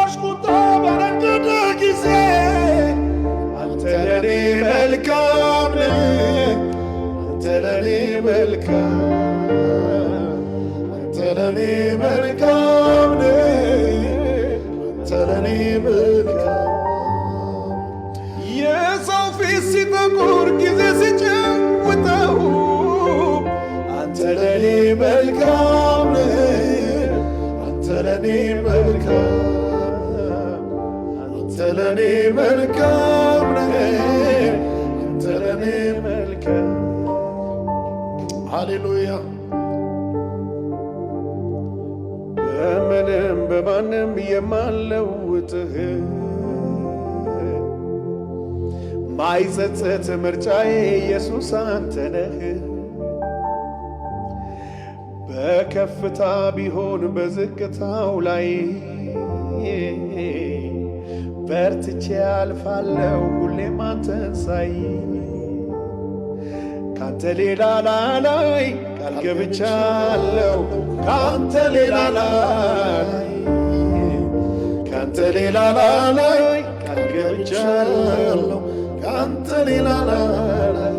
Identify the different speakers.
Speaker 1: የጠላቶች ቁጣ በነደደ ጊዜ አንተ ለኔ መልካም ነህ፣ አንተ ለኔ መልካም፣ አንተ ለኔ መልካም ነህ፣ አንተ ለኔ መልካም። የሰው ፊት ሲጠቁር ጊዜ ሲጨውጠው አንተ ለኔ መልካም ነህ፣ አንተ ለኔ መልካም፣ አንተ ለኔ መልካም ነህ፣ አንተ ለኔ መልካም። ሃሌሉያ። በምንም በማንም የማልለውጥህ ማይጸጸት ምርጫዬ ኢየሱስ አንተ ነህ። በከፍታ ቢሆን በዝቅታው ላይ በርትቼ አልፋለሁ ሁሌም አንተን ሳይ። ካንተ ሌላ ላይ ቃል ገብቻለሁ፣ ካንተ ሌላ ላይ፣ ካንተ ሌላ ላይ ቃል ገብቻለሁ፣ ካንተ ሌላ ላይ